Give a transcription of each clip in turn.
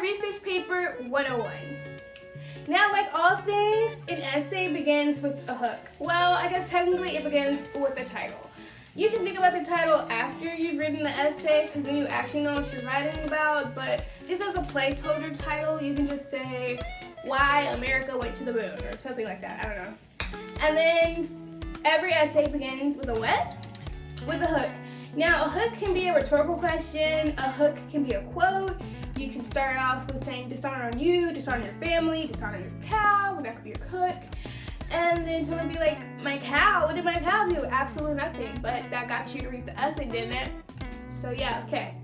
research paper 101. Now, like all things, an essay begins with a hook. Well, I guess technically it begins with a title. You can think about the title after you've written the essay, because then you actually know what you're writing about, but just as a placeholder title, you can just say, Why America Went to the Moon, or something like that, I don't know. And then every essay begins with a what? With a hook. Now, a hook can be a rhetorical question, a hook can be a quote. You can start off with saying, dishonor on you, dishonor your family, dishonor your cow, that could be your hook. And then someone would be like, my cow, what did my cow do? Absolutely nothing, but that got you to read the essay, didn't it? So yeah, okay.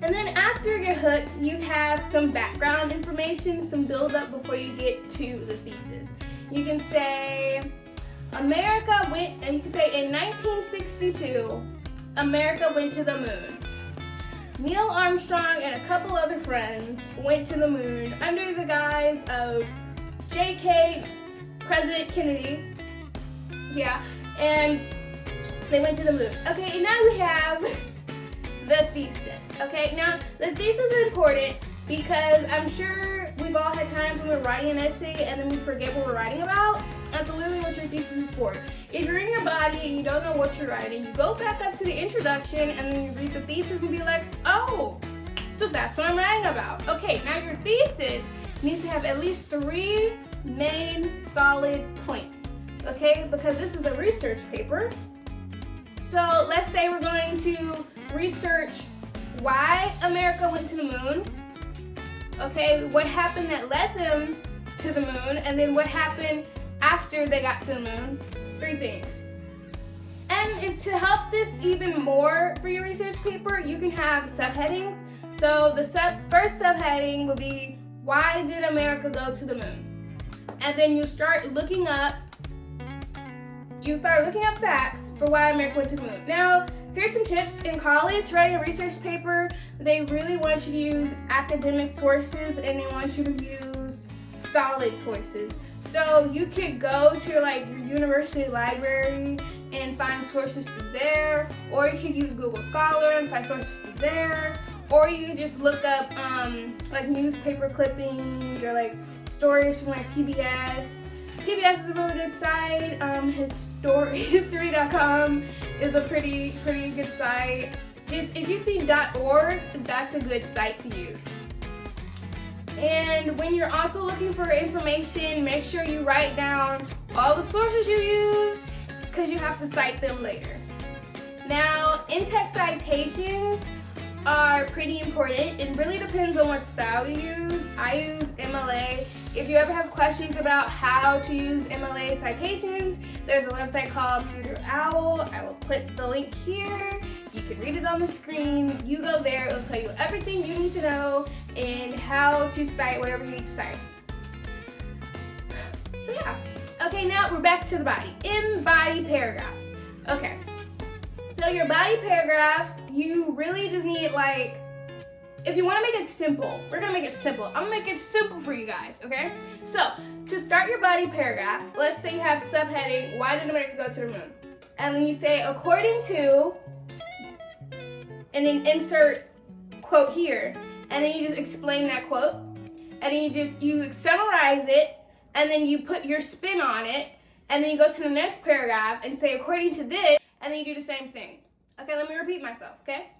And then after your hook, you have some background information, some build-up before you get to the thesis. You can say, America went, and you can say, in 1962, America went to the moon. Neil Armstrong and a couple other friends went to the moon under the guise of J.K. President Kennedy, yeah, and they went to the moon. Okay, and now we have the thesis. Okay, now the thesis is important because I'm sure we've all had times when we're writing an essay and then we forget what we're writing about. That's literally what your thesis is for. If you're in your body and you don't know what you're writing, you go back up to the introduction and then you read the thesis and be like, oh, so that's what I'm writing about. Okay, now your thesis needs to have at least 3 main solid points, okay? Because this is a research paper. So let's say we're going to research why America went to the moon, okay? What happened that led them to the moon, and then what happened after they got to the moon. 3 things. And to help this even more for your research paper, you can have subheadings. So the first subheading will be, why did America go to the moon? And then you start looking up facts for why America went to the moon. Now, here's some tips. In college, writing a research paper, they really want you to use academic sources and they want you to use solid sources. So you could go to your university library and find sources through there, or you could use Google Scholar and find sources through there, or you could just look up newspaper clippings or stories from PBS. PBS is a really good site. History.com is a pretty good site. Just if you see .org, that's a good site to use. And when you're also looking for information, make sure you write down all the sources you use because you have to cite them later. Now, in-text citations are pretty important. It really depends on what style you use. I use MLA. If you ever have questions about how to use MLA citations, there's a website called Pewter Owl. I will put the link here. You can read it on the screen. You go there, it'll tell you everything you need to know and how to cite whatever you need to cite. So yeah. Okay, now we're back to the body. In body paragraphs. Okay. So your body paragraph, you really just need if you want to make it simple, we're going to make it simple. I'm going to make it simple for you guys, okay? So, to start your body paragraph, let's say you have subheading, why did America go to the moon? And then you say, according to, and then insert quote here, and then you just explain that quote, and then you summarize it, and then you put your spin on it, and then you go to the next paragraph and say, according to this, and then you do the same thing. Okay, let me repeat myself, okay?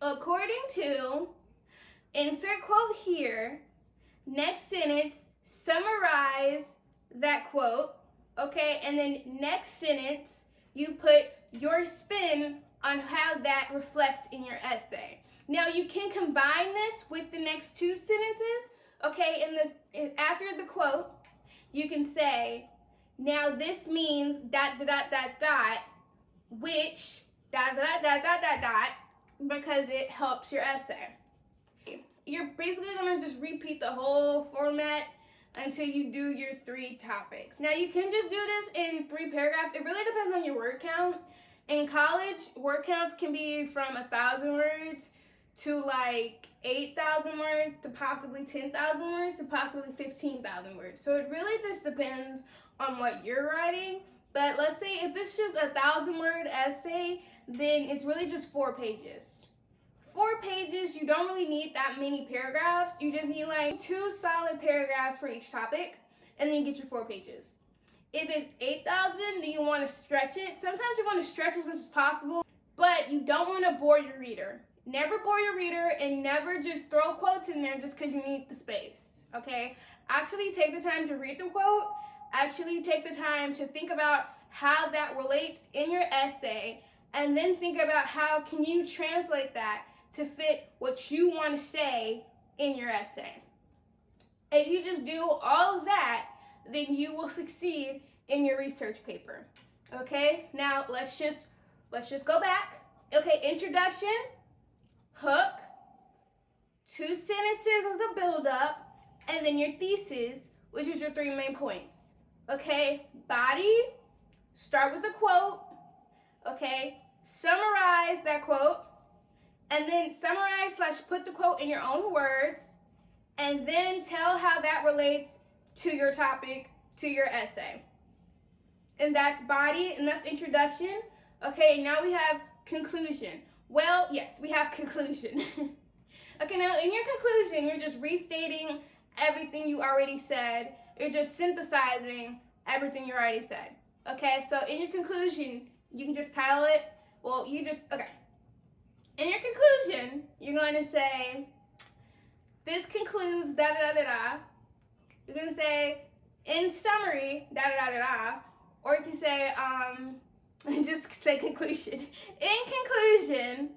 According to, insert quote here, next sentence, summarize that quote, okay? And then next sentence, you put your spin on how that reflects in your essay. Now, you can combine this with the next 2 sentences, okay? After the quote, you can say, now this means ... which ... because it helps your essay. You're basically gonna just repeat the whole format until you do your 3 topics. Now you can just do this in 3 paragraphs. It really depends on your word count. In college, word counts can be from 1,000 words to 8,000 words to possibly 10,000 words to possibly 15,000 words. So it really just depends on what you're writing. But let's say if it's just a 1,000-word essay, then it's really just 4 pages. 4 pages pages, you don't really need that many paragraphs. You just need like 2 solid paragraphs for each topic, and then you get your 4 pages. If it's 8,000, then you want to stretch it. Sometimes you want to stretch as much as possible, but you don't want to bore your reader. Never bore your reader, and never just throw quotes in there just because you need the space, okay? Actually take the time to read the quote. Actually take the time to think about how that relates in your essay, and then think about how can you translate that to fit what you want to say in your essay. If you just do all of that, then you will succeed in your research paper. Okay, now let's just go back. Okay, introduction, hook, 2 sentences of the build-up, and then your thesis, which is your 3 main points. Okay, body, start with a quote. Okay, summarize that quote, and then summarize / put the quote in your own words, and then tell how that relates to your topic, to your essay. And that's body, and that's introduction. Okay, now we have conclusion. Well, yes, we have conclusion. Okay, now in your conclusion, you're just restating everything you already said. You're just synthesizing everything you already said. Okay, so in your conclusion, you can just title it, okay. In your conclusion, you're going to say, this concludes da-da-da-da-da. You're going to say, in summary, da-da-da-da-da. Or you can say, just say conclusion. In conclusion,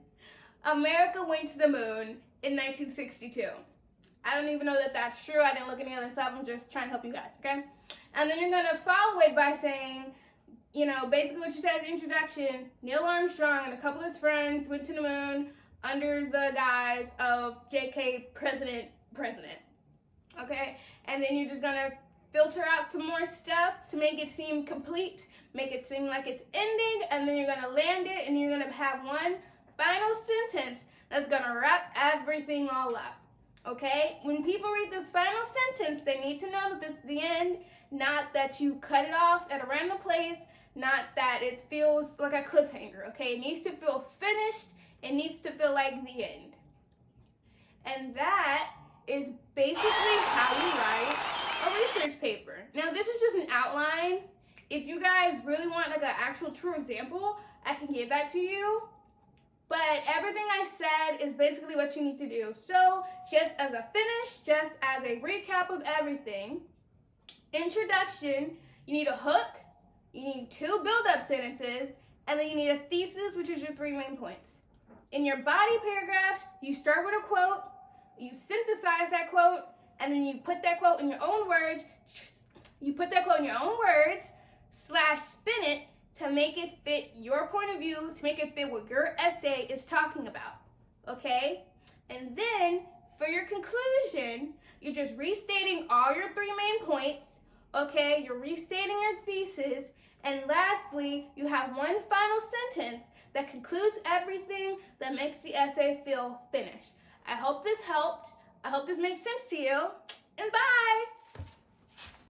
America went to the moon in 1962. I don't even know that that's true. I didn't look any of this up. I'm just trying to help you guys, okay? And then you're going to follow it by saying, basically what you said in the introduction, Neil Armstrong and a couple of his friends went to the moon under the guise of JK President. Okay? And then you're just going to filter out some more stuff to make it seem complete, make it seem like it's ending, and then you're going to land it, and you're going to have one final sentence that's going to wrap everything all up. Okay? When people read this final sentence, they need to know that this is the end, not that you cut it off at a random place, not that it feels like a cliffhanger, okay? It needs to feel finished. It needs to feel like the end. And that is basically how you write a research paper. Now, this is just an outline. If you guys really want like an actual true example, I can give that to you. But everything I said is basically what you need to do. So, just as a finish, just as a recap of everything, introduction, you need a hook, you need 2 build-up sentences, and then you need a thesis, which is your 3 main points. In your body paragraphs, you start with a quote, you synthesize that quote, and then you put that quote in your own words, spin it to make it fit your point of view, to make it fit what your essay is talking about, okay? And then, for your conclusion, you're just restating all your 3 main points, okay? You're restating your thesis, and lastly, you have one final sentence that concludes everything that makes the essay feel finished. I hope this helped. I hope this makes sense to you, and bye!